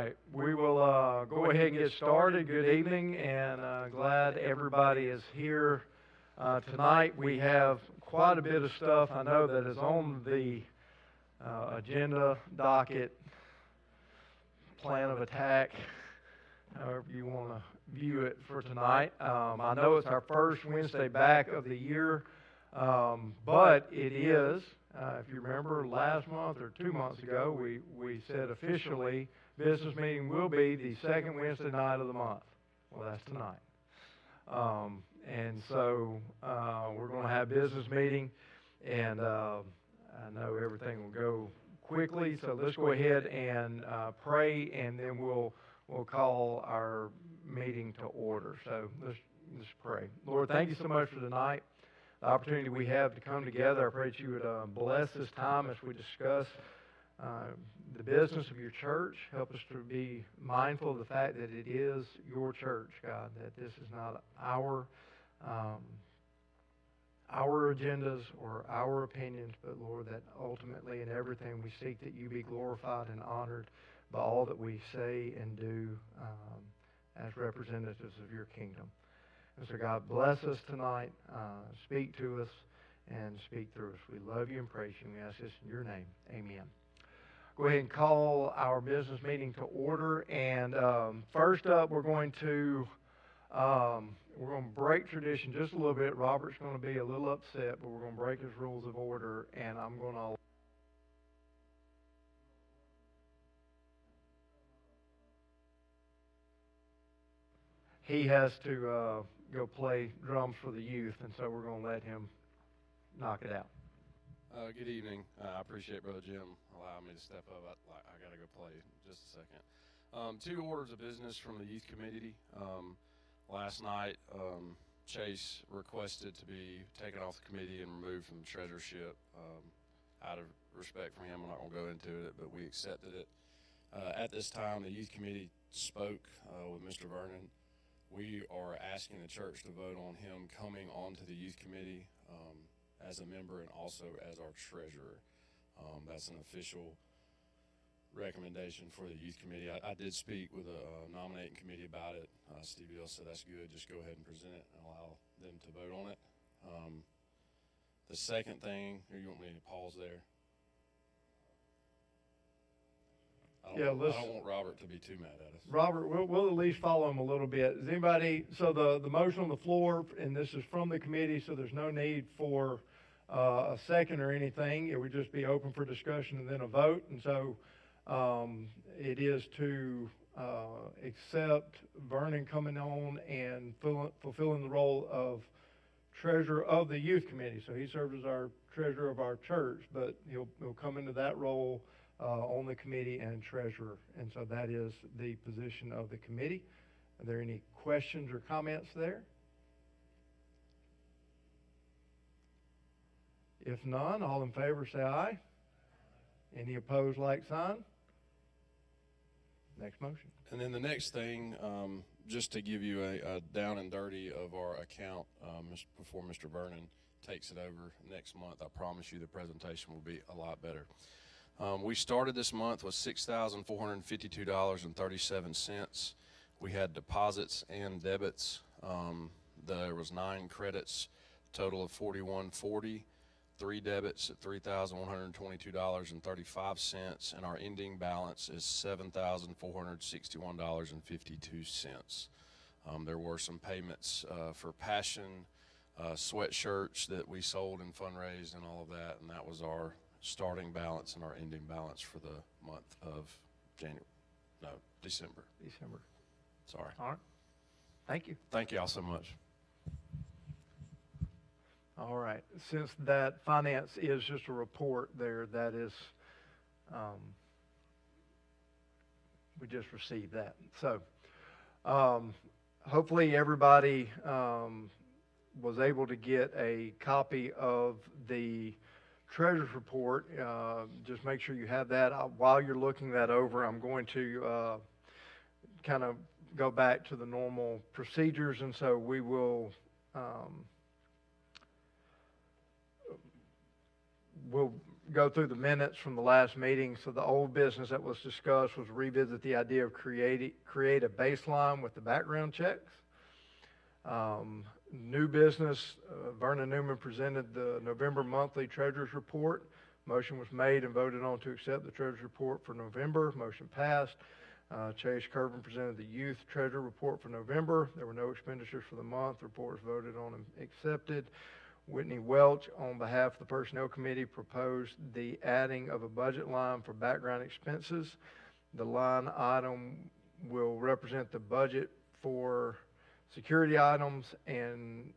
right, we will go ahead and get started. Good evening, and glad everybody is here tonight. We have quite a bit of stuff I know that is on the agenda, docket, plan of attack, however you want to view it for tonight. I know it's our first Wednesday back of the year, but it is, if you remember last month or 2 months ago, we said officially business meeting will be the second Wednesday night of the month. Well, that's tonight. And so we're going to have business meeting, and I know everything will go quickly, so let's go ahead and pray, and then we'll call our meeting to order. So let's pray. Lord, thank you so much for tonight, the opportunity we have to come together. I pray that you would bless this time as we discuss the business of your church. Help us to be mindful of the fact that it is your church, God, that this is not our agendas or our opinions, but Lord, that ultimately in everything we seek that you be glorified and honored by all that we say and do as representatives of your kingdom. And so God, bless us tonight, speak to us, and speak through us. We love you and praise you, and we ask this in your name. Amen. Go ahead and call our business meeting to order. And first up, we're going to break tradition just a little bit. Robert's going to be a little upset, but we're going to break his rules of order, and I'm going to he has to go play drums for the youth, and so we're going to let him knock it out. Good evening. I appreciate Brother Jim allowing me to step up. I got to go play in just a second. 2 orders of business from the youth committee. Last night, Chase requested to be taken off the committee and removed from the treasurership. Out of respect for him, I'm not going to go into it, but we accepted it. At this time, the youth committee spoke with Mr. Vernon. We are asking the church to vote on him coming onto the youth committee as a member and also as our treasurer. That's an official recommendation for the youth committee. I did speak with a nominating committee about it. Steve Bill said that's good. Just go ahead and present it and allow them to vote on it. The second thing, or you want me to pause there? I don't want Robert to be too mad at us. Robert, we'll at least follow him a little bit. Is anybody, so the motion on the floor, and this is from the committee, so there's no need for a second or anything. It would just be open for discussion and then a vote. And so it is to accept Vernon coming on and fulfilling the role of treasurer of the youth committee. So he serves as our treasurer of our church, but he'll come into that role on the committee and treasurer. And so that is the position of the committee. Are there any questions or comments there? If none, all in favor say aye. Any opposed, like sign? Next motion. And then the next thing, just to give you a down and dirty of our account before Mr. Vernon takes it over next month, I promise you the presentation will be a lot better. We started this month with $6,452.37. We had deposits and debits. There was 9 credits, total of $41.40. 3 debits at $3,122.35, and our ending balance is $7,461.52. There were some payments for Passion, sweatshirts that we sold and fundraised and all of that, and that was our starting balance and our ending balance for the month of December. Sorry. All right. Thank you. Thank you all so much. All right. Since that finance is just a report there, that is, we just received that. So hopefully everybody was able to get a copy of the treasurer's report. Just make sure you have that. While you're looking that over, I'm going to kind of go back to the normal procedures, and so we will we'll go through the minutes from the last meeting. So the old business that was discussed was revisit the idea of create a baseline with the background checks. New business, Vernon Newman presented the November monthly treasurer's report. Motion was made and voted on to accept the treasurer's report for November. Motion passed. Chase Kirby presented the youth treasurer report for November. There were no expenditures for the month. The report was voted on and accepted. Whitney Welch, on behalf of the Personnel Committee, proposed the adding of a budget line for background expenses. The line item will represent the budget for security items and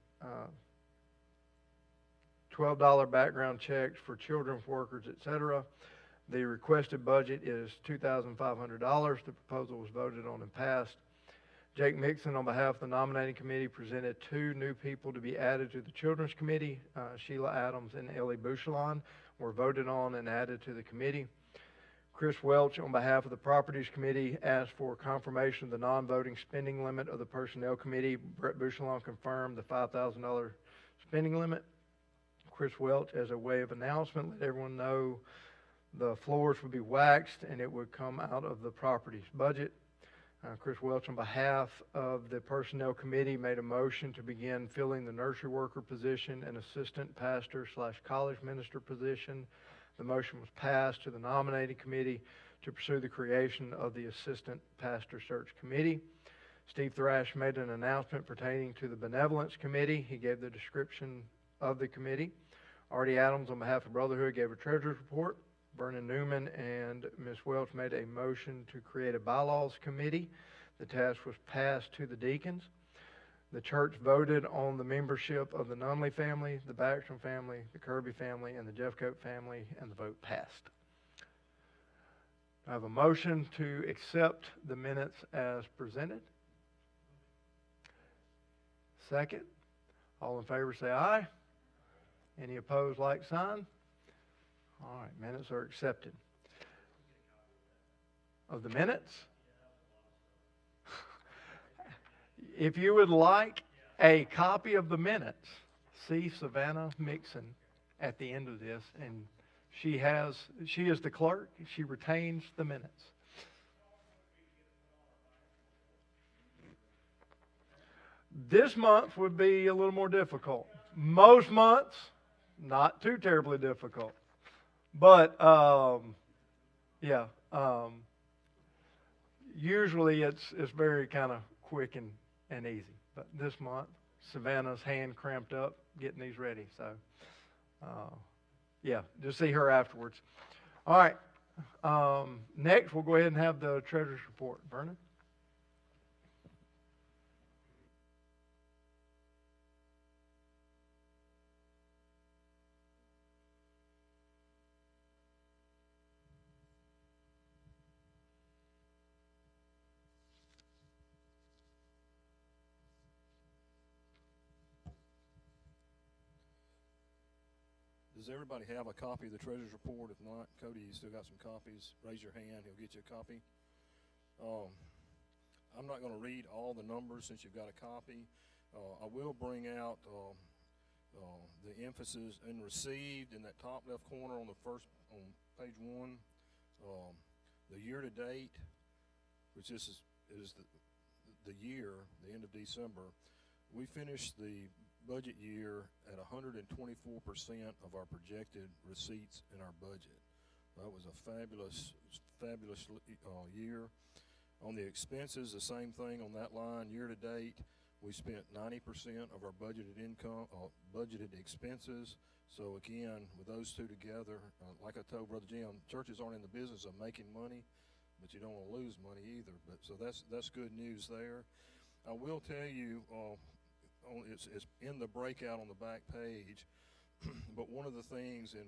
$12 background checks for children's workers, etc. The requested budget is $2,500. The proposal was voted on and passed. Jake Mixon, on behalf of the nominating committee, presented two new people to be added to the Children's Committee. Sheila Adams and Ellie Bouchelon were voted on and added to the committee. Chris Welch, on behalf of the Properties Committee, asked for confirmation of the non-voting spending limit of the Personnel Committee. Brett Bouchelon confirmed the $5,000 spending limit. Chris Welch, as a way of announcement, let everyone know the floors would be waxed and it would come out of the properties budget. Chris Welch, on behalf of the Personnel Committee, made a motion to begin filling the nursery worker position and assistant pastor / college minister position. The motion was passed to the nominating committee to pursue the creation of the assistant pastor search committee. Steve Thrash made an announcement pertaining to the benevolence committee. He gave the description of the committee. Artie Adams, on behalf of Brotherhood, gave a treasurer's report. Vernon Newman and Ms. Welch made a motion to create a bylaws committee. The task was passed to the deacons. The church voted on the membership of the Nunley family, the Backstrom family, the Kirby family, and the Jeffcoat family, and the vote passed. I have a motion to accept the minutes as presented. Second. All in favor say aye. Any opposed, like sign? All right, minutes are accepted. Of the minutes? If you would like a copy of the minutes, see Savannah Mixon at the end of this, and she is the clerk. She retains the minutes. This month would be a little more difficult. Most months, not too terribly difficult. But, usually it's very kind of quick and easy. But this month, Savannah's hand cramped up getting these ready. So, just see her afterwards. All right. Next, we'll go ahead and have the treasurer's report. Vernon? Does everybody have a copy of the treasurer's report? If not, Cody, you still got some copies. Raise your hand, he'll get you a copy. I'm not going to read all the numbers since you've got a copy. I will bring out the emphasis in received in that top left corner on page 1. The year to date, which is the year, the end of December, we finished the budget year at 124% of our projected receipts in our budget. That was a fabulous year. On the expenses, the same thing on that line. Year to date, we spent 90% of our budgeted budgeted expenses. So again, with those two together, like I told Brother Jim, churches aren't in the business of making money, but you don't want to lose money either. But so that's good news there. I will tell you. It's in the breakout on the back page, but one of the things in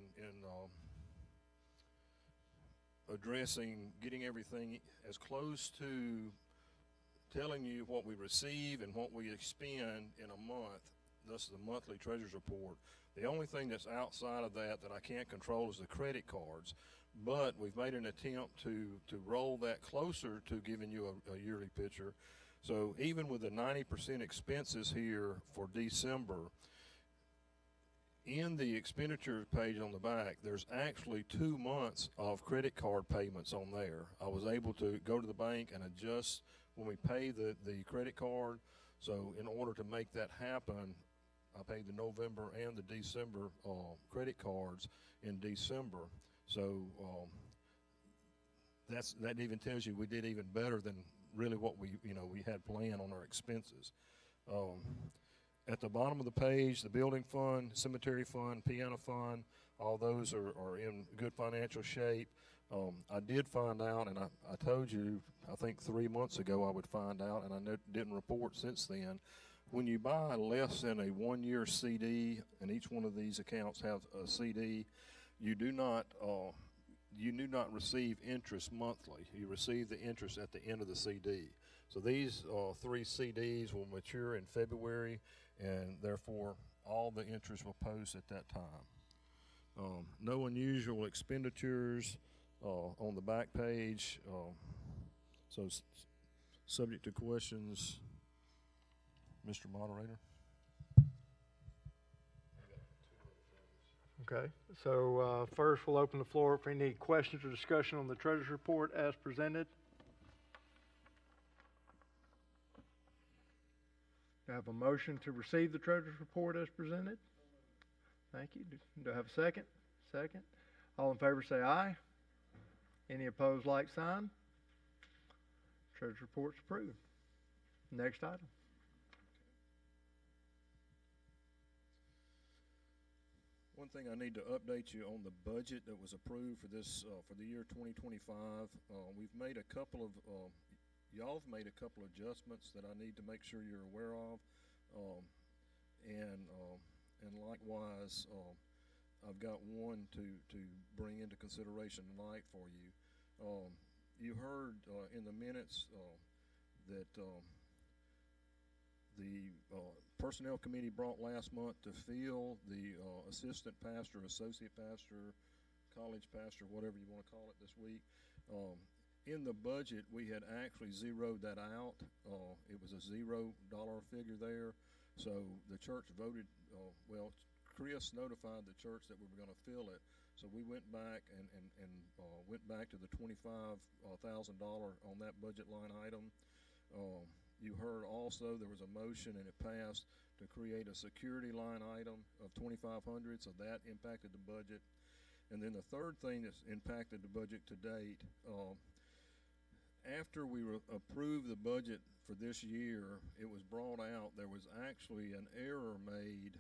addressing getting everything as close to telling you what we receive and what we expend in a month, thus the monthly treasurer's report. The only thing that's outside of that I can't control is the credit cards, but we've made an attempt to roll that closer to giving you a yearly picture. So even with the 90% expenses here for December, In the expenditure page on the back, there's actually 2 months of credit card payments on there. I was able to go to the bank and adjust when we pay the credit card. So in order to make that happen, I paid the November and the December credit cards in December. So that even tells you we did even better than really what we had planned on our expenses. At the bottom of the page, the building fund, cemetery fund, piano fund, all those are in good financial shape. I did find out, and I told you, I think 3 months ago I would find out, and I didn't report since then. When you buy less than a 1-year CD, and each one of these accounts have a CD, you do not receive interest monthly. You receive the interest at the end of the CD. So these 3 CDs will mature in February, and therefore all the interest will post at that time. No unusual expenditures on the back page. So subject to questions, Mr. Moderator. Okay, so first we'll open the floor for any questions or discussion on the treasurer's report as presented. Do I have a motion to receive the treasurer's report as presented? Thank you. Do I have a second? Second. All in favor say aye. Any opposed, like sign. Treasurer's report's approved. Next item. One thing I need to update you on the budget that was approved for this for the year 2025. We've made a couple of y'all have made a couple of adjustments that I need to make sure you're aware of, and likewise I've got one to bring into consideration tonight for you. You heard in the minutes that the Personnel Committee brought last month to fill the assistant pastor, associate pastor, college pastor, whatever you want to call it this week. In the budget, we had actually zeroed that out. It was a $0 figure there. So the church voted, Chris notified the church that we were going to fill it. So we went back and went back to the $25,000 on that budget line item. You heard also there was a motion and it passed to create a security line item of $2,500, so that impacted the budget. And then the third thing that's impacted the budget to date, after we approved the budget for this year, it was brought out there was actually an error made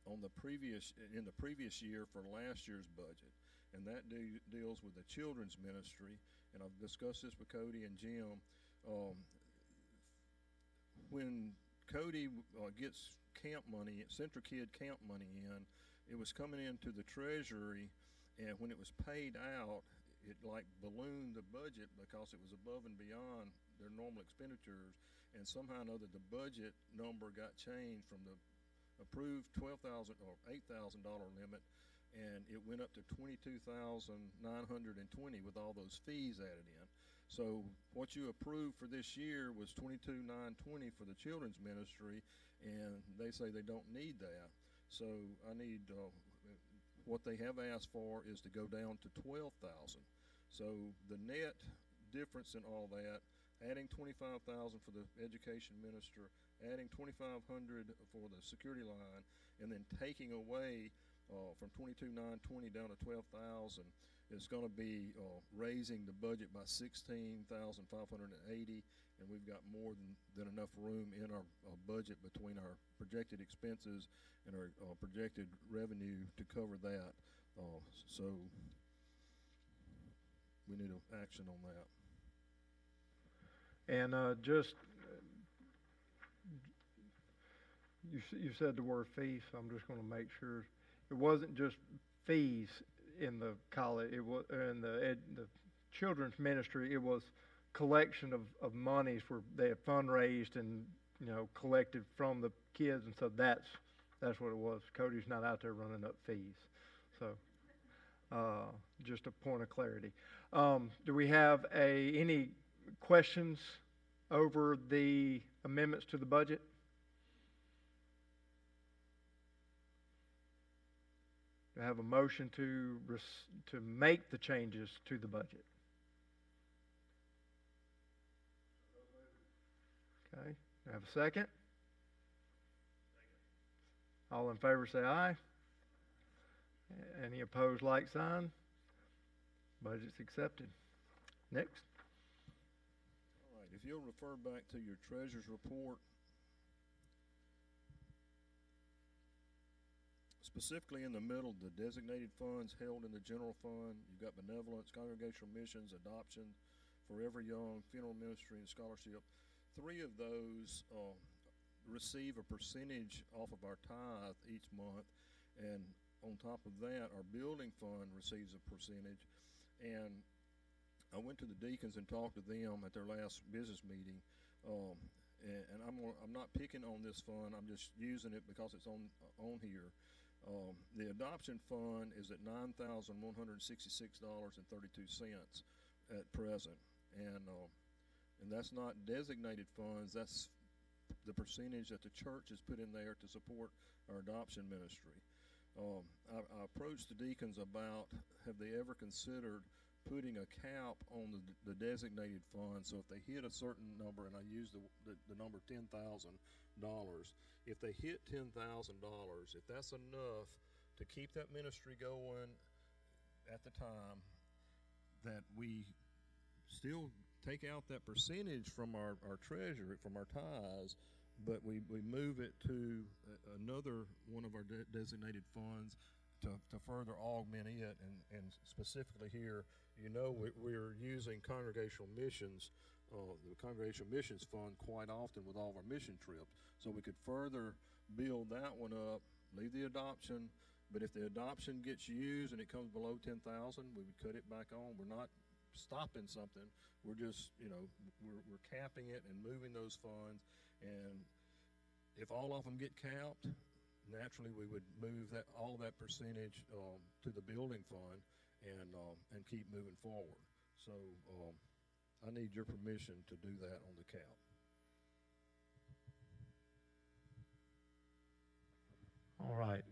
in the previous year for last year's budget, and that deals with the children's ministry. And I've discussed this with Cody and Jim. When Cody gets camp money, Central Kid camp money in, it was coming into the treasury, and when it was paid out, it like ballooned the budget because it was above and beyond their normal expenditures, and somehow or another the budget number got changed from the approved $12,000 or $8,000 limit, and it went up to $22,920 with all those fees added in. So what you approved for this year was $22,920 for the children's ministry, and they say they don't need that. So I need what they have asked for is to go down to $12,000. So the net difference in all that, adding $25,000 for the education minister, adding $2,500 for the security line, and then taking away from $22,920 down to $12,000. It's going to be raising the budget by $16,580, and we've got more than enough room in our budget between our projected expenses and our projected revenue to cover that. So we need an action on that. And just you said the word fees, so I'm just going to make sure it wasn't just fees in the college. It was in the children's ministry. It was collection of monies where they had fundraised and collected from the kids, and so that's what it was. Cody's not out there running up fees. So just a point of clarity. Do we have any questions over the amendments to the budget? I have a motion to make the changes to the budget? Okay, do I have a second? All in favor say aye. Any opposed, like sign? Budget's accepted. Next. All right, if you'll refer back to your treasurer's report, specifically in the middle, the designated funds held in the general fund, you've got benevolence, congregational missions, adoption, forever young, funeral ministry, and scholarship. 3 of those receive a percentage off of our tithe each month, and on top of that, our building fund receives a percentage. And I went to the deacons and talked to them at their last business meeting, and I'm not picking on this fund. I'm just using it because it's on here. The adoption fund is at $9,166.32 at present, and that's not designated funds. That's the percentage that the church has put in there to support our adoption ministry. I approached the deacons about, have they ever considered putting a cap on the designated fund, so if they hit a certain number, and I use the number $10,000, if they hit $10,000, if that's enough to keep that ministry going at the time, that we still take out that percentage from our treasury, from our tithes, but we move it to another one of our designated funds to further augment it, and specifically here, we're using congregational missions, the Congregational Missions Fund quite often with all of our mission trips, so we could further build that one up, leave the adoption, but if the adoption gets used and it comes below 10,000, we would cut it back on. We're not stopping something, we're just, we're capping it and moving those funds, and if all of them get capped, naturally we would move all that percentage to the building fund and keep moving forward. So I need your permission to do that on the cap. All right.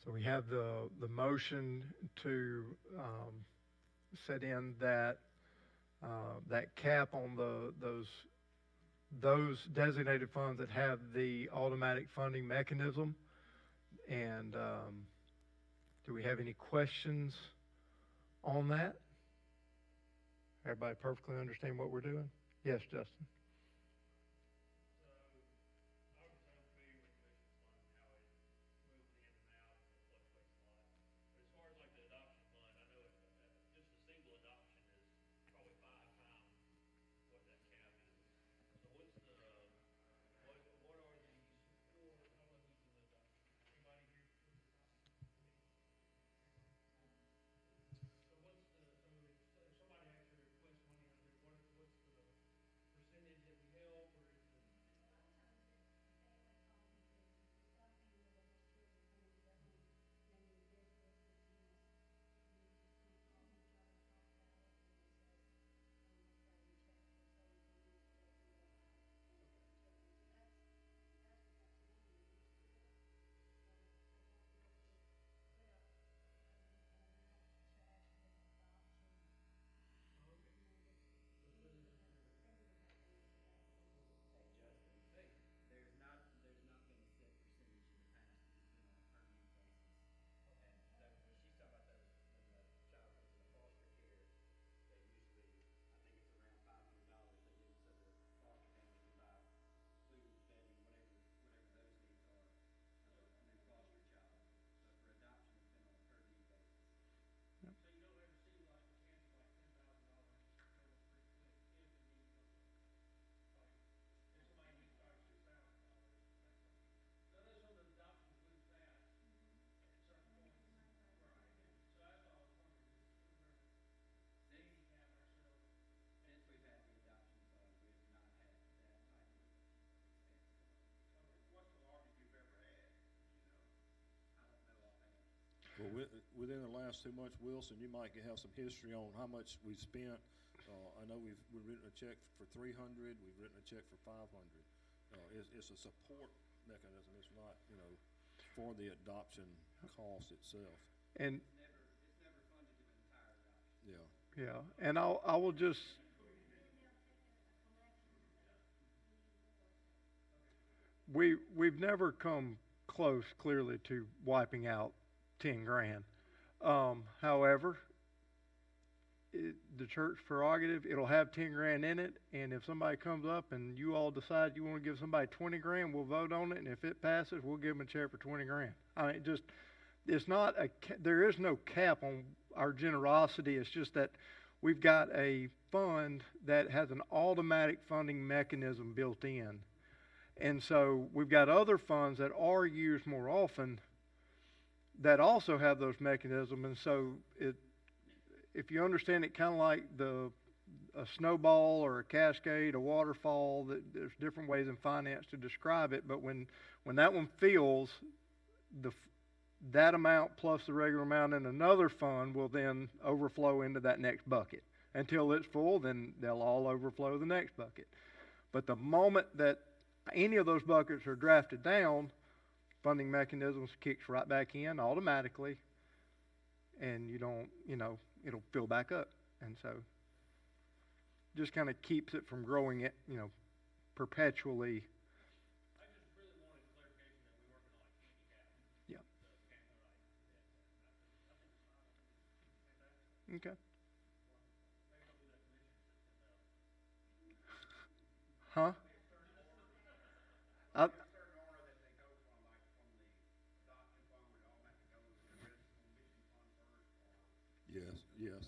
So we have the motion to set in that cap on those designated funds that have the automatic funding mechanism. And do we have any questions on that? Everybody perfectly understand what we're doing? Yes, Justin. Well, within the last 2 months, Wilson, you might have some history on how much we spent. I know we've written a check for 300. We've written a check for 500. It's a support mechanism. It's not, for the adoption cost itself. And, Yeah. yeah, and I will just, we've never come close, clearly, to wiping out 10 grand. However, the church prerogative, it'll have 10 grand in it, and if somebody comes up and you all decide you want to give somebody 20 grand, we'll vote on it, and if it passes, we'll give them a check for 20 grand. I mean, just, it's not there is no cap on our generosity. It's just that we've got a fund that has an automatic funding mechanism built in. And so we've got other funds that are used more often that also have those mechanisms. And so if you understand it kind of like a snowball or a cascade, a waterfall, there's different ways in finance to describe it. But when that one fills, that amount plus the regular amount in another fund will then overflow into that next bucket. Until it's full, then they'll all overflow the next bucket. But the moment that any of those buckets are drafted down, funding mechanisms kicks right back in automatically, and you don't, it'll fill back up. And so just kind of keeps it from growing it, perpetually. I just really wanted clarification that we're working on handicapping. Yeah. I think Okay. maybe I'll do that commission for 10,000. Huh? Yes.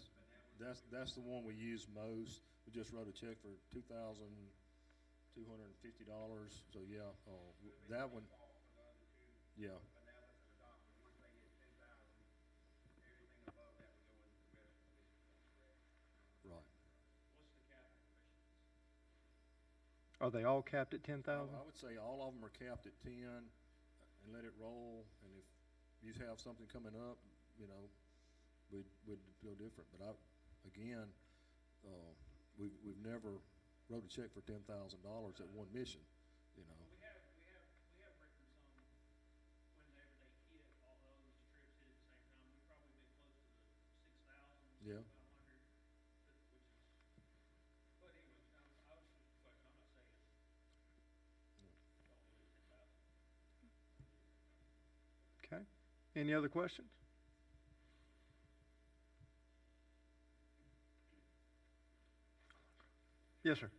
That's the one we use most. We just wrote a check for $2,250. So yeah, that one. Yeah. Right. What's the cap on commissions? Are they all capped at 10,000? I would say all of them are capped at 10, and let it roll. And if you have something coming up, we'd go different. But we've never wrote a check for $10,000 at one mission. We have written some whenever they hit all those trips hit at the same time. We've probably been close to the 6,000, Yeah. 6,500, which is. But anyway, I was just a question. I'm not saying don't do it 10,000. Okay. Any other questions? Yes, sir.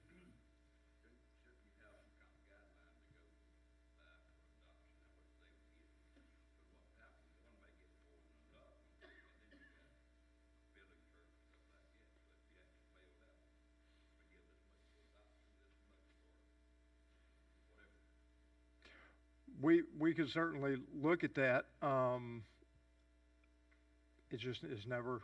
We could certainly look at that. It has never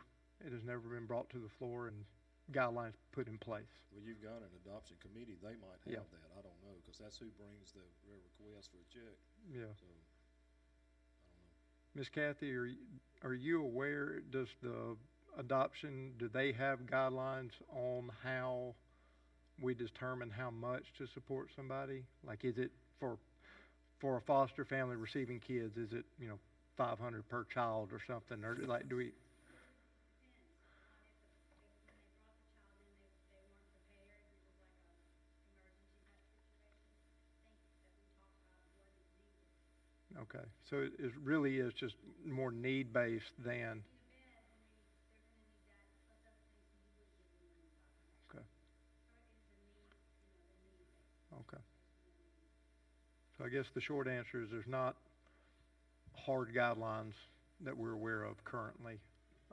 been brought to the floor and guidelines put in place. Well, you've got an adoption committee. They might have Yeah. that. I don't know, because that's who brings the request for a check. Yeah. So, I don't know. Miss Kathy, are you aware, do they have guidelines on how we determine how much to support somebody? Like, is it for a foster family receiving kids, is it, $500 per child or something? Or like, do we? Okay, so it really is just more need-based than. Okay. Okay. So I guess the short answer is there's not hard guidelines that we're aware of currently,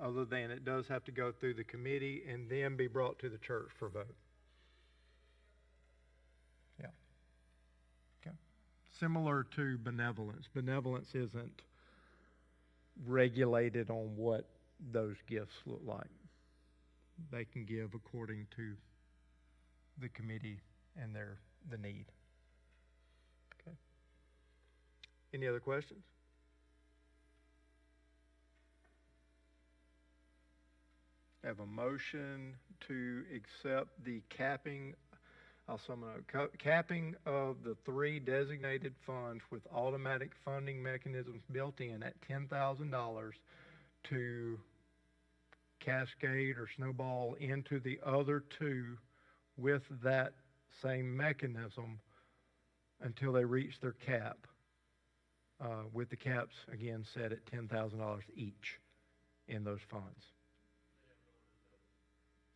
other than it does have to go through the committee and then be brought to the church for vote. Yeah. Okay. Similar to benevolence. Benevolence isn't regulated on what those gifts look like. They can give according to the committee and the need. Okay. Any other questions? I have a motion to accept the capping of the 3 designated funds with automatic funding mechanisms built in at $10,000 to cascade or snowball into the other two with that same mechanism until they reach their cap, with the caps, again, set at $10,000 each in those funds.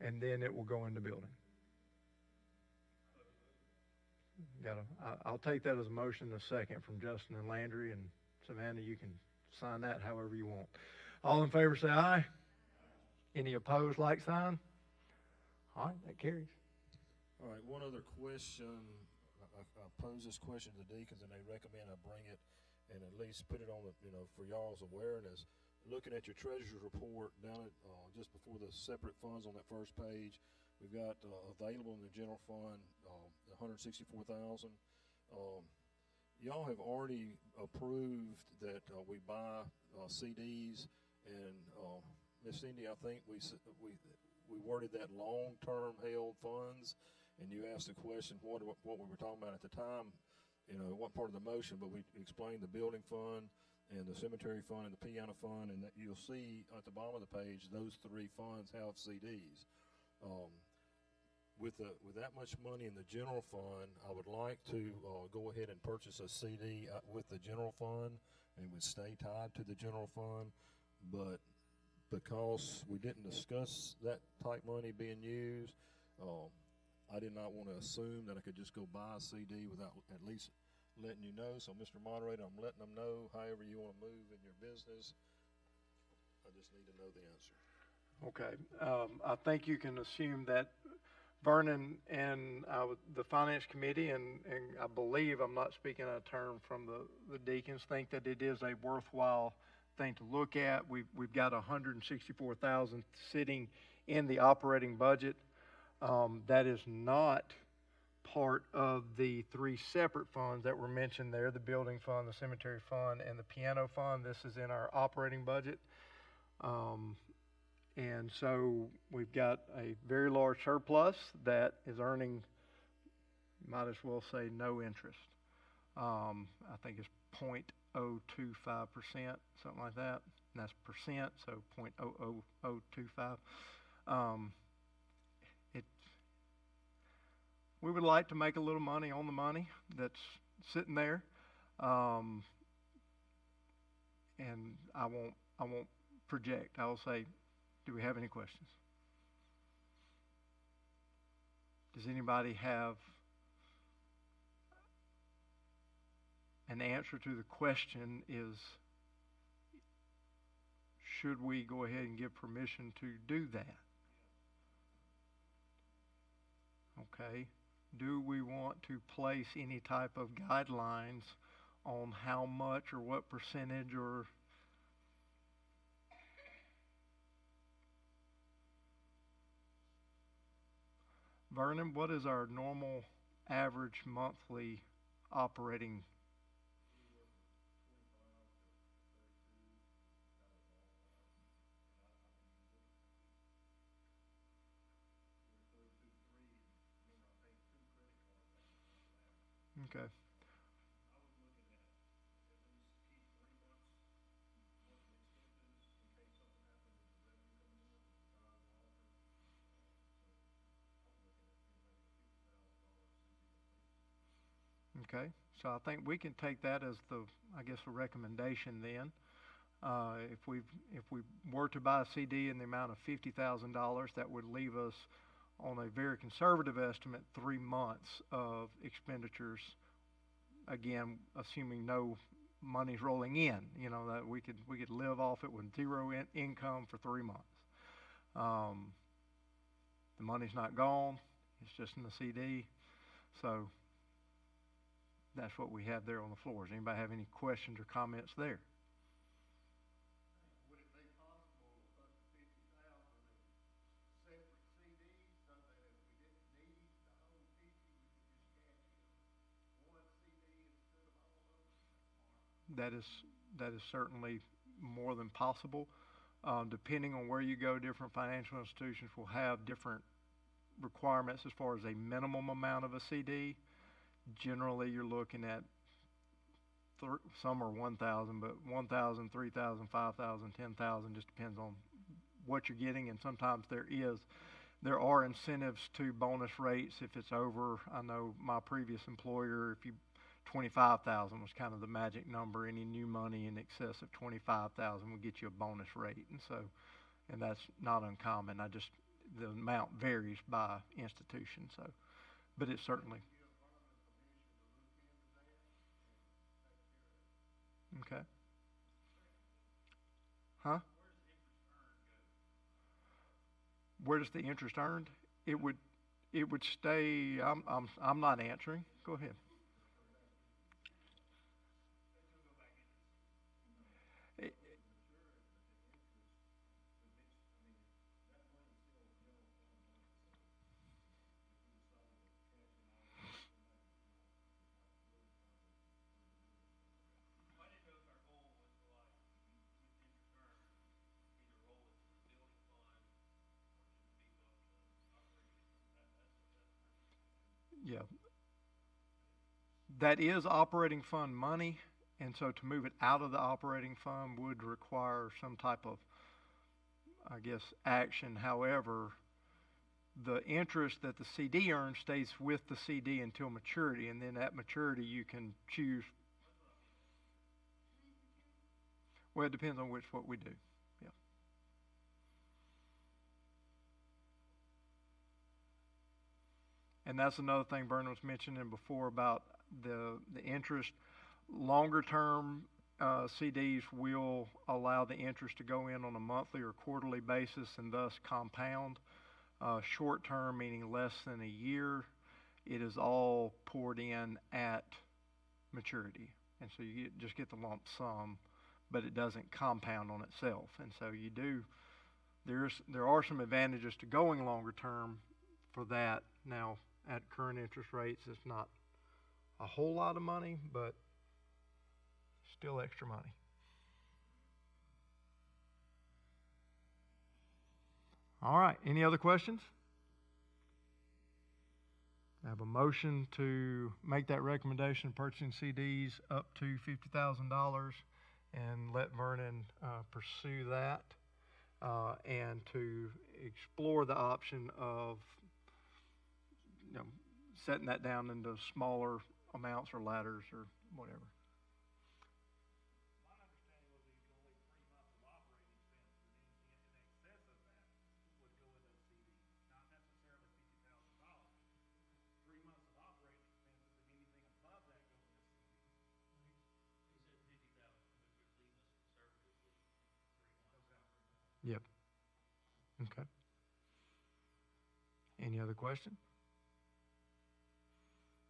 And then it will go into building. I'll take that as a motion in a second from Justin and Landry, and Savannah, you can sign that however you want. All in favor say aye. Any opposed, like sign? All right, that carries. All right, one other question. I pose this question to the deacons, and they recommend I bring it and at least put it on the, for y'all's awareness. Looking at your treasurer's report down at just before the separate funds on that first page, we've got available in the general fund $164,000. Y'all have already approved that we buy CDs, and Miss Cindy, I think we worded that long-term held funds, and you asked the question what we were talking about at the time. What part of the motion, but we explained the building fund and the cemetery fund and the piano fund, and that you'll see at the bottom of the page those three funds have CDs. With that much money in the general fund, I would like to go ahead and purchase a CD with the general fund, and it would stay tied to the general fund. But because we didn't discuss that type money being used, I did not want to assume that I could just go buy a CD without at least letting you know. So, Mr. Moderator, I'm letting them know however you want to move in your business. I just need to know the answer. Okay. I think you can assume that Vernon and the Finance Committee, and I believe, I'm not speaking out of turn from the deacons, think that it is a worthwhile thing to look at. We've got $164,000 sitting in the operating budget. That is not part of the three separate funds that were mentioned there, the building fund, the cemetery fund, and the piano fund. This is in our operating budget. And so we've got a very large surplus that is earning, might as well say, no interest. I think it's 0.025%, something like that. And that's percent, so 0.00025. We would like to make a little money on the money that's sitting there, and I won't project. I will say, do we have any questions? Does anybody have an answer to the question? Is should we go ahead and give permission to do that? Okay. Do we want to place any type of guidelines on how much or what percentage or Vernon, what is our normal average monthly operating? Okay. Okay, so I think we can take that as the recommendation then. If we were to buy a CD in the amount of $50,000, that would leave us on a very conservative estimate 3 months of expenditures. Again, assuming no money's rolling in, that we could live off it with zero income for 3 months. The money's not gone; it's just in the CD. So that's what we have there on the floor. Does anybody have any questions or comments there? Would it be possible to put 50,000 in separate CDs so that if we didn't need the whole 50, we could just cash in one CD instead of all of them? That is certainly more than possible. Depending on where you go, different financial institutions will have different requirements as far as a minimum amount of a CD. Generally, you're looking at some are 1,000, but 1,000, 3,000, 5,000, 10,000, just depends on what you're getting. And sometimes there are incentives to bonus rates if it's over. I know my previous employer, 25,000 was kind of the magic number. Any new money in excess of 25,000 will get you a bonus rate, and that's not uncommon. The amount varies by institution, but it's certainly. Okay. Huh? Where does the interest earned? It would stay. I'm not answering. Go ahead. I didn't know if our goal was to like, with interest earned, either roll it to the building fund or just beef up the operating. Yeah. That is operating fund money, and so to move it out of the operating fund would require some type of, I guess, action. However, the interest that the CD earns stays with the CD until maturity, and then at maturity you can choose. Well, it depends on what we do. Yeah. And that's another thing Vernon was mentioning before about the interest. Longer term CDs will allow the interest to go in on a monthly or quarterly basis and thus compound. Short term, meaning less than a year, it is all poured in at maturity. And so you just get the lump sum, but it doesn't compound on itself. And so there are some advantages to going longer term for that. Now, at current interest rates, it's not a whole lot of money, but still extra money. All right, any other questions? I have a motion to make that recommendation, purchasing CDs up to $50,000, and let Vernon pursue that, and to explore the option of setting that down into smaller amounts or ladders or whatever. My understanding was that you can only 3 months of operating expenses, and anything in excess of that would go in those CDs, not necessarily $50,000. 3 months of operating expenses, and anything above that goes in the CD. He said 50,000, which would leave us conservatively 3 months. Yep. Okay. Any other question?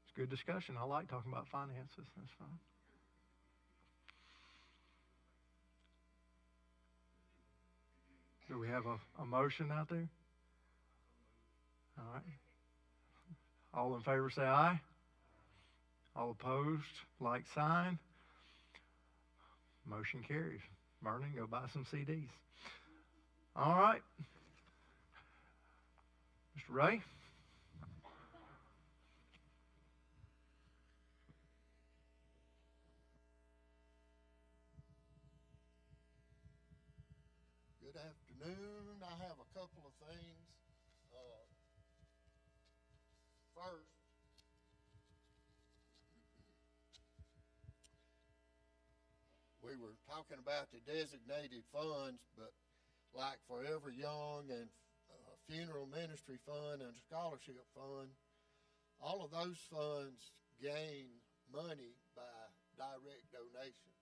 It's good discussion. I like talking about finances. That's fine. Do we have a motion out there? All right. All in favor say aye. All opposed, like sign. Motion carries. Vernon, go buy some CDs. All right. Mr. Ray? Good afternoon. I have a couple of things. First, we were talking about the designated funds, but like Forever Young and Funeral Ministry Fund and Scholarship Fund, all of those funds gain money by direct donations.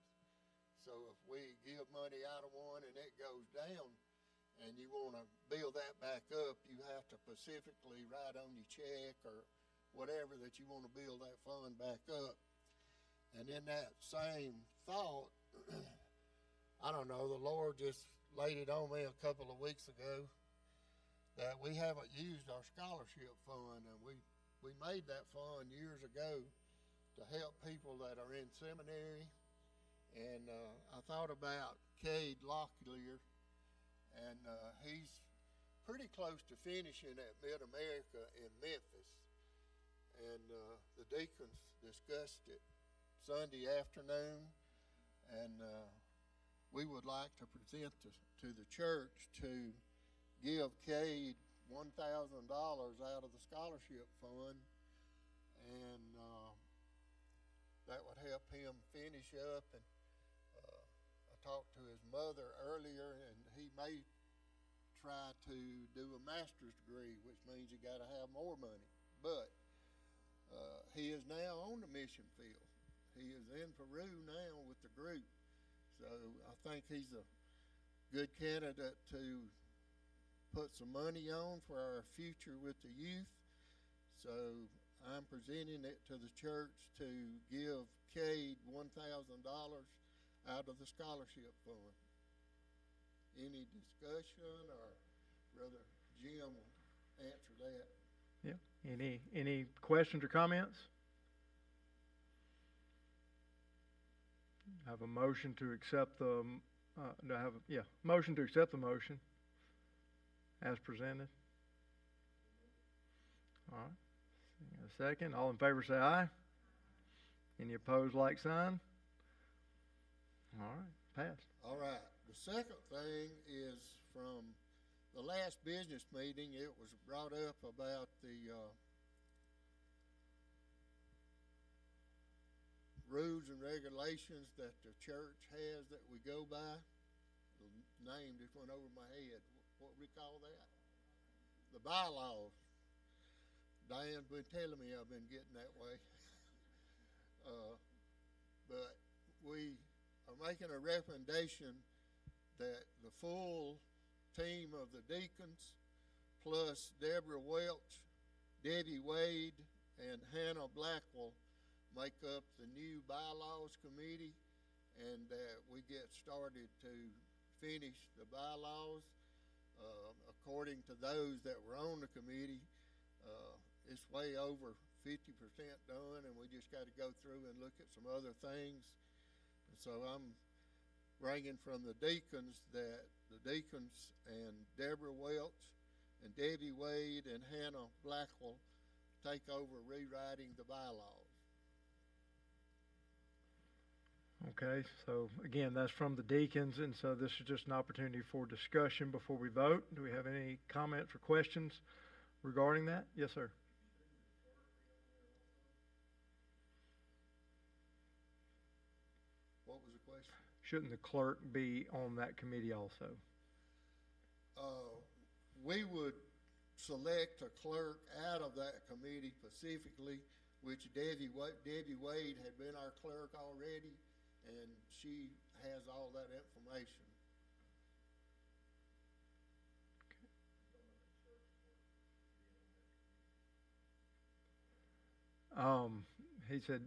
So if we give money out of one and it goes down and you want to build that back up, you have to specifically write on your check or whatever that you want to build that fund back up. And in that same thought, I don't know, the Lord just laid it on me a couple of weeks ago that we haven't used our scholarship fund, and we made that fund years ago to help people that are in seminary. And I thought about Cade Locklear, and he's pretty close to finishing at Mid-America in Memphis. And the deacons discussed it Sunday afternoon, and we would like to present to the church to give Cade $1,000 out of the scholarship fund, and that would help him finish up. And I talked to his mother earlier, and he may try to do a master's degree, which means you got to have more money. But he is now on the mission field. He is in Peru now with the group. So I think he's a good candidate to put some money on for our future with the youth. So I'm presenting it to the church to give Cade $1,000 out of the scholarship fund. Any discussion, or Brother Jim will answer that? Yeah. Any questions or comments? I have a motion to accept the, motion to accept the motion as presented. All right. A second. All in favor say aye. Any opposed, like sign? All right. Passed. All right. The second thing is from the last business meeting. It was brought up about the rules and regulations that the church has that we go by. The name just went over my head. What we call that? The bylaws. Diane's been telling me I've been getting that way. But we are making a recommendation that the full team of the deacons, plus Deborah Welch, Debbie Wade, and Hannah Blackwell, make up the new bylaws committee, and that we get started to finish the bylaws. According to those that were on the committee, it's way over 50% done, and we just got to go through and look at some other things. And so I'm bringing from the deacons that the deacons and Deborah Welch and Debbie Wade and Hannah Blackwell take over rewriting the bylaws. Okay, so again, that's from the deacons, and so this is just an opportunity for discussion before we vote. Do we have any comments or questions regarding that? Yes, sir. What was the question? Shouldn't the clerk be on that committee also? We would select a clerk out of that committee specifically, which Debbie Wade had been our clerk already, and she has all that information. He said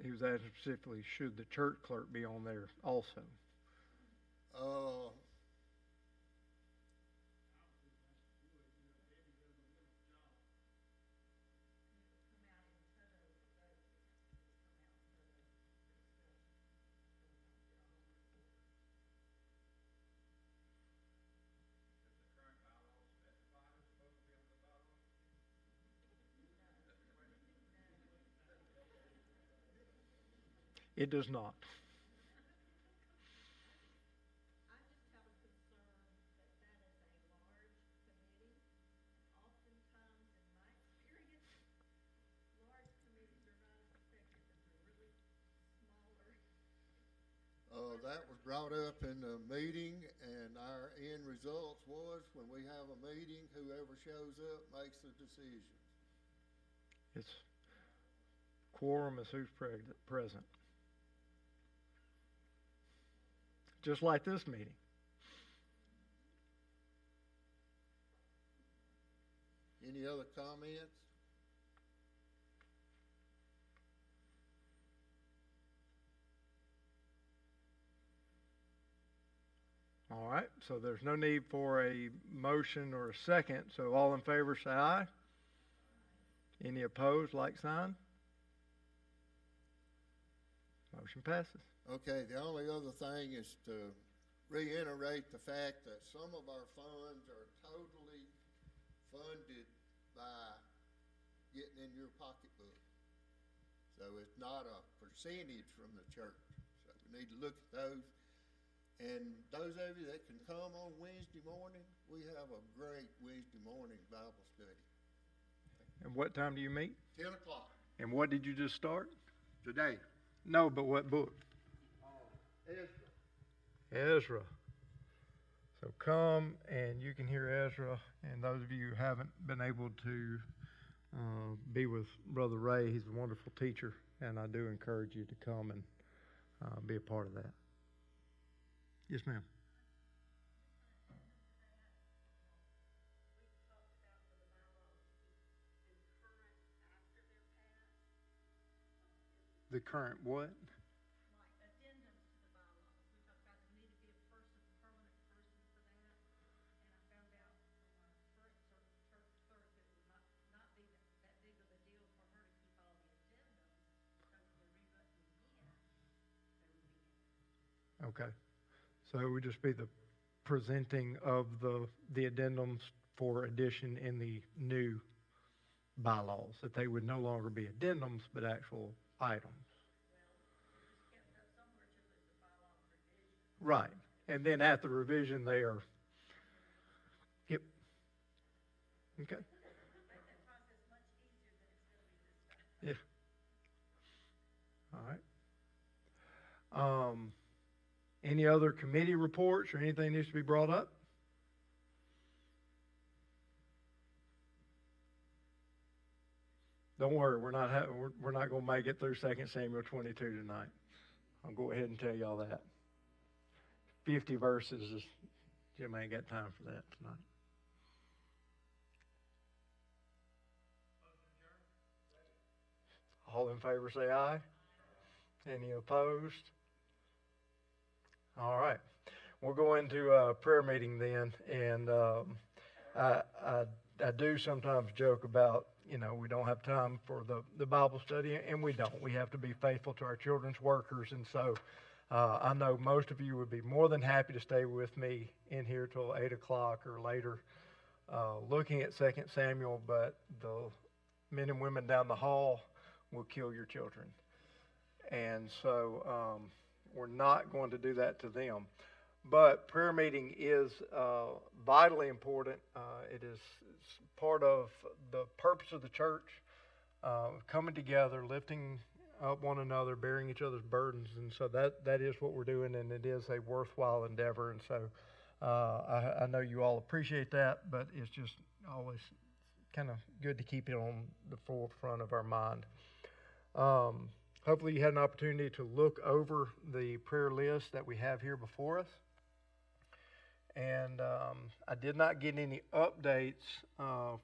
he was asking specifically, should the church clerk be on there also? It does not. I just have a concern that that is a large committee. Oftentimes, in my experience, large committees are not as effective as the really smaller. That was brought up in the meeting, and our end results was when we have a meeting, whoever shows up makes the decision. It's quorum is who's present. Just like this meeting. Any other comments? All right, so there's no need for a motion or a second, so all in favor say aye. Any opposed, like sign? Motion passes. Okay, the only other thing is to reiterate the fact that some of our funds are totally funded by getting in your pocketbook. So it's not a percentage from the church. So we need to look at those. And those of you that can come on Wednesday morning, we have a great Wednesday morning Bible study. And what time do you meet? 10 o'clock And what did you just start? today. No, but what book? Ezra. Ezra. So come and you can hear Ezra. And those of you who haven't been able to be with Brother Ray, he's a wonderful teacher, and I do encourage you to come and be a part of that. Yes, ma'am. The current what? Like addendums to the bylaws. We talked about there need to be a person, permanent person for that. And I found out from our current clerk that it would not be that big of a deal for her to keep all the addendums. So if they're rewritten again, they would be in it. Okay. So it would just be the presenting of the addendums for addition in the new bylaws, that they would no longer be addendums, but actual items. Kept that somewhere till it's a bylaw revision. Right. And then at the revision, they are, yep. Okay. Make that process much easier than it's gonna be this time. Yeah. All right. Any other committee reports or anything needs to be brought up? Don't worry, we're not going to make it through 2 Samuel 22 tonight. I'll go ahead and tell y'all that. 50 verses is, Jim ain't got time for that tonight. All in favor say aye. Any opposed? All right. We'll go into a prayer meeting then, and I do sometimes joke about, we don't have time for the Bible study, and we don't. We have to be faithful to our children's workers, and so I know most of you would be more than happy to stay with me in here till 8 o'clock or later looking at 2 Samuel, but the men and women down the hall will kill your children. And so we're not going to do that to them. But prayer meeting is vitally important. It is part of the purpose of the church, coming together, lifting up one another, bearing each other's burdens. And so that is what we're doing, and it is a worthwhile endeavor. And so I know you all appreciate that, but it's just always kind of good to keep it on the forefront of our mind. Hopefully you had an opportunity to look over the prayer list that we have here before us. And I did not get any updates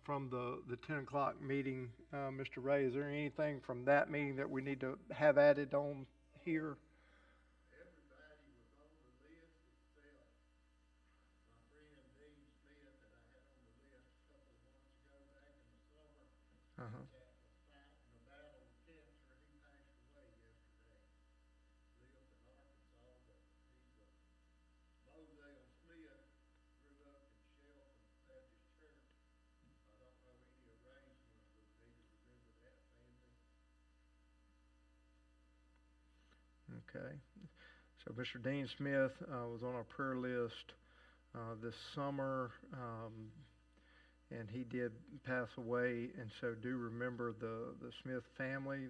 from the 10 o'clock meeting. Mr. Ray, is there anything from that meeting that we need to have added on here? Everybody was on the list except my friend Dean Smith that I had on the list a couple of months ago back in the summer. Uh-huh. That was fighting a battle with cancer. He passed away yesterday. Lived in Arkansas, but he's a Moselle Smith, grew up in Shelton Baptist Church. I don't know any arrangements would be to remember that family. Okay. So Mr. Dean Smith was on our prayer list this summer, and he did pass away. And so do remember the Smith family,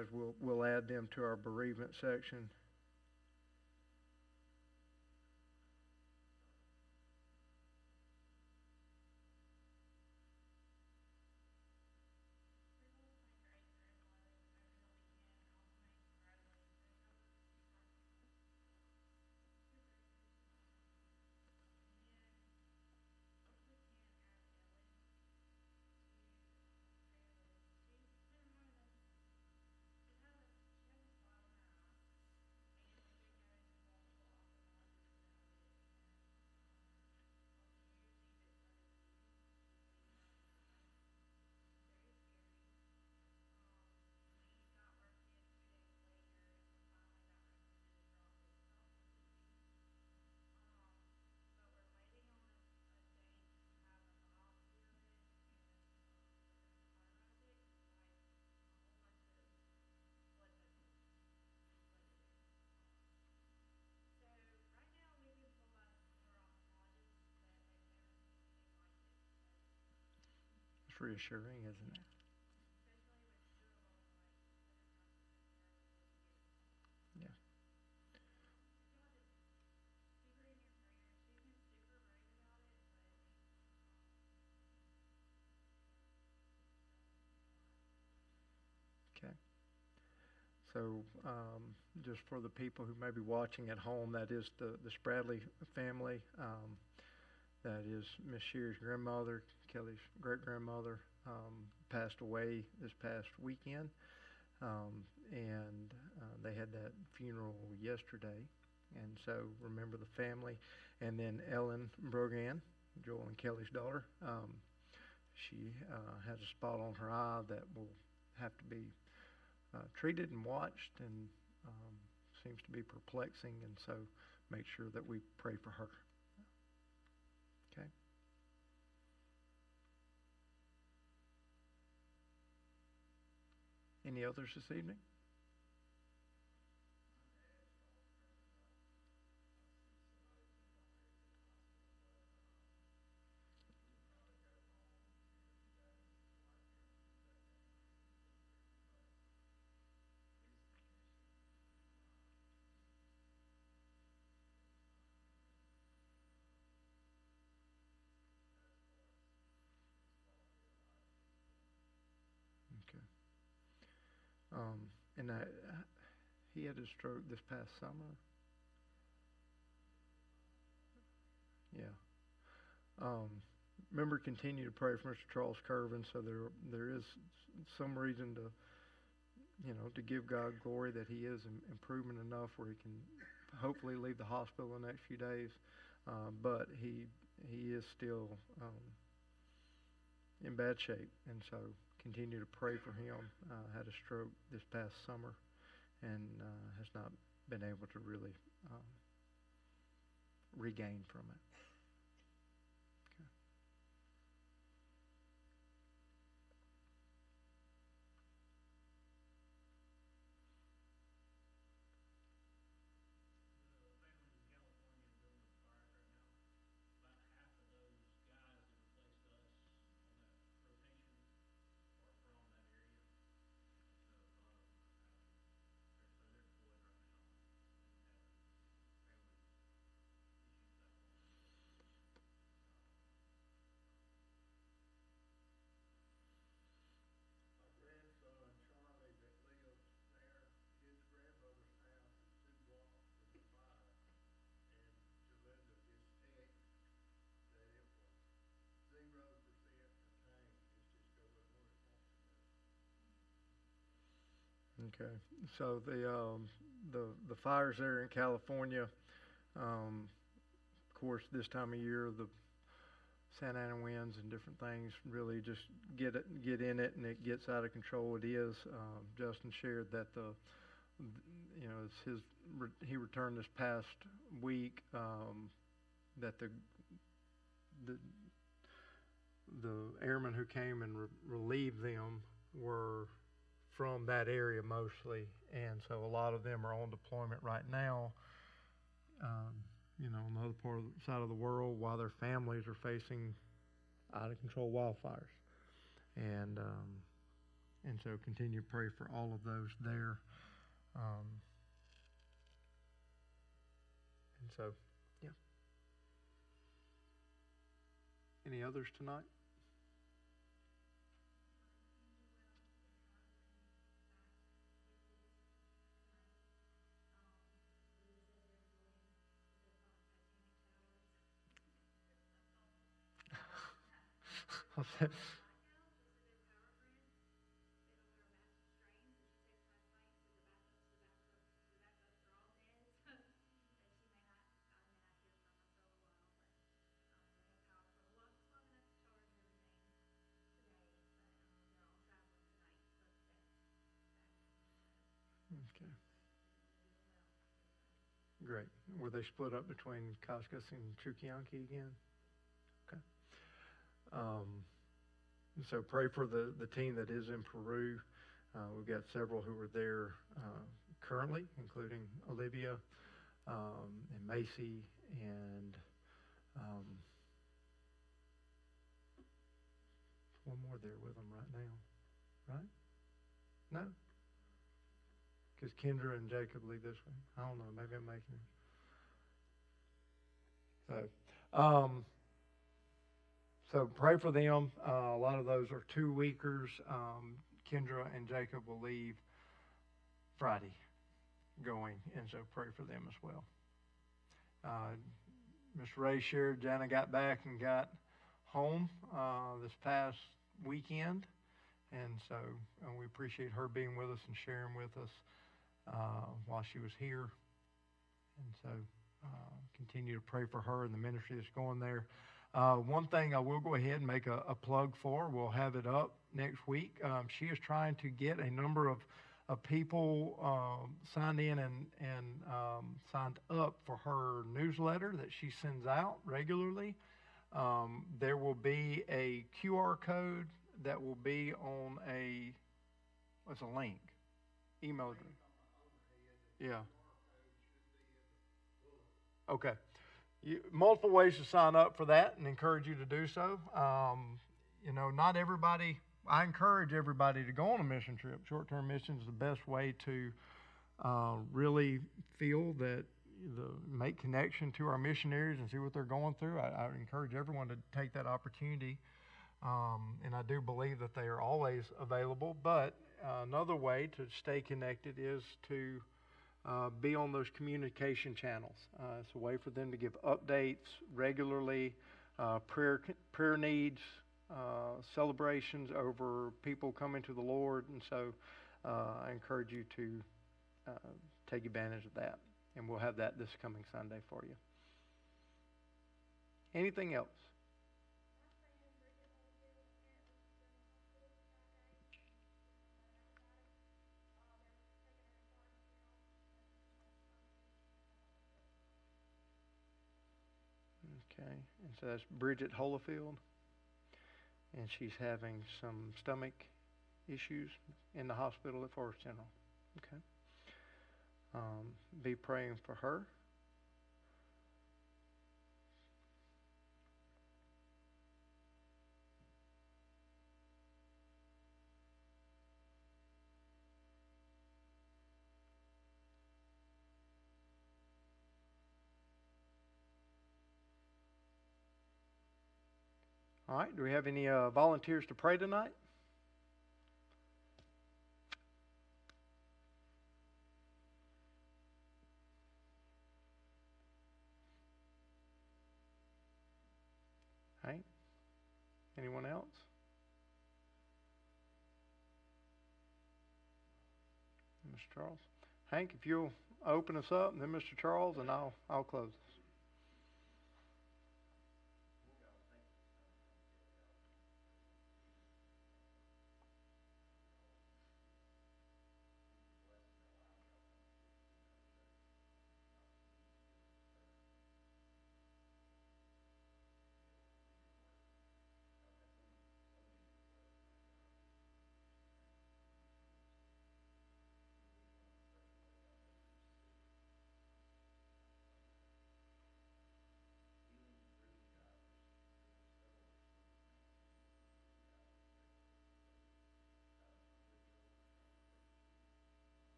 as we'll add them to our bereavement section. It's reassuring, isn't it? Yeah. Okay. So, just for the people who may be watching at home, that is the Spradley family. That is Miss Sherry's grandmother, Kelly's great-grandmother, passed away this past weekend. And they had that funeral yesterday. And so remember the family. And then Ellen Brogan, Joel and Kelly's daughter, she has a spot on her eye that will have to be treated and watched, and seems to be perplexing, and so make sure that we pray for her. Okay. Any others this evening? Okay. And he had a stroke this past summer. Yeah. Remember, continue to pray for Mr. Charles Curvin. So there is some reason to give God glory that he is improving enough where he can hopefully leave the hospital in the next few days. But he is still in bad shape, and so continue to pray for him. Had a stroke this past summer, and has not been able to really regain from it. Okay. My grandson Charlie that lives there, his grandmother's house is 2 blocks from the fire, and Jalinda just texted that it was 0% contained. It's just going where it wants to go. Okay. So the fires there in California, of course, this time of year, the Santa Ana winds and different things really just get in it, and it gets out of control. It is. Justin shared that he returned this past week, that the airmen who came and relieved them were from that area mostly, and so a lot of them are on deployment right now. On the other side of the world, while their families are facing out of control wildfires, and so continue to pray for all of those there. And so, yeah. Any others tonight? Okay. Great. Were they split up between Cascas and Chuqueyanqui again? Okay. So pray for the team that is in Peru. We've got several who are there currently, including Olivia and Macy and one more there with them right now, right? No? Because Kendra and Jacob leave this week. I don't know. Maybe I'm making it. So pray for them. A lot of those are 2-weekers. Kendra and Jacob will leave Friday going, and so pray for them as well. Miss Ray shared Jana got back and got home this past weekend, and so we appreciate her being with us and sharing with us while she was here. And so continue to pray for her and the ministry that's going there. One thing I will go ahead and make a plug for, we'll have it up next week. She is trying to get a number of people signed in and signed up for her newsletter that she sends out regularly. There will be a QR code that will be on what's a link? Email address. Yeah. Okay. Multiple ways to sign up for that, and encourage you to do so. Not everybody, I encourage everybody to go on a mission trip. Short-term mission is the best way to really feel that, make connection to our missionaries and see what they're going through. I encourage everyone to take that opportunity. And I do believe that they are always available. But another way to stay connected is to be on those communication channels. It's a way for them to give updates regularly, prayer needs, celebrations over people coming to the Lord. And so I encourage you to take advantage of that. And we'll have that this coming Sunday for you. Anything else? Okay, and so that's Bridget Holofield, and she's having some stomach issues in the hospital at Forest General. Okay. Be praying for her. All right, do we have any volunteers to pray tonight? Hank? Anyone else? Mr. Charles? Hank, if you'll open us up, and then Mr. Charles, and I'll close us.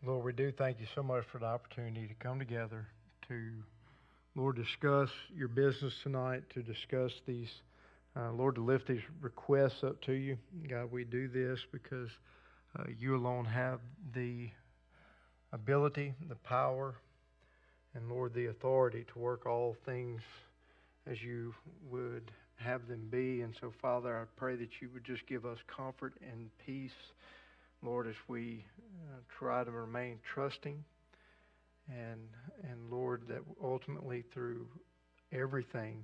Lord, we do thank you so much for the opportunity to come together to, Lord, discuss your business tonight, to discuss these, Lord, to lift these requests up to you. God, we do this because you alone have the ability, the power, and, Lord, the authority to work all things as you would have them be. And so, Father, I pray that you would just give us comfort and peace, Lord, as we try to remain trusting. And Lord, that ultimately through everything,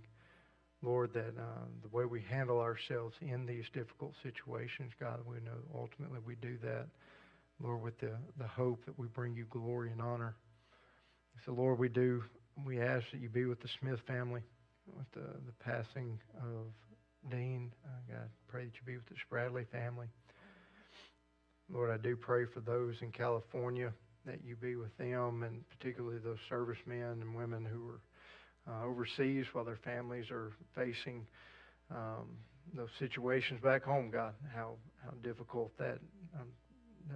Lord, that the way we handle ourselves in these difficult situations, God, we know ultimately we do that, Lord, with the hope that we bring you glory and honor. So, Lord, we ask that you be with the Smith family, with the passing of Dean. God, pray that you be with the Spradley family. Lord, I do pray for those in California, that you be with them, and particularly those servicemen and women who are overseas while their families are facing those situations back home, God. How difficult that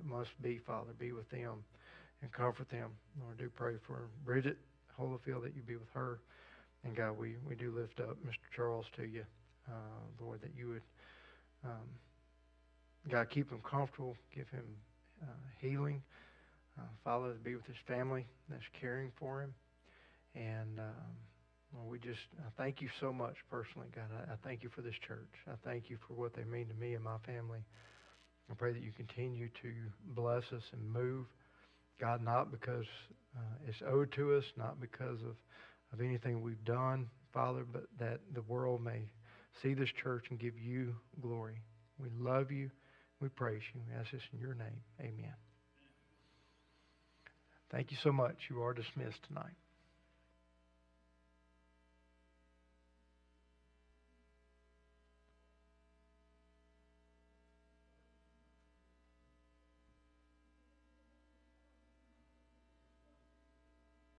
must be, Father. Be with them and comfort them. Lord, I do pray for Bridget Holyfield, that you be with her. And God, we do lift up Mr. Charles to you, Lord, that you would, God, keep him comfortable, give him healing. Father, to be with his family that's caring for him. And Lord, I thank you so much personally, God. I thank you for this church. I thank you for what they mean to me and my family. I pray that you continue to bless us and move, God, not because it's owed to us, not because of anything we've done, Father, but that the world may see this church and give you glory. We love you. We praise you. We ask this in your name. Amen. Thank you so much. You are dismissed tonight.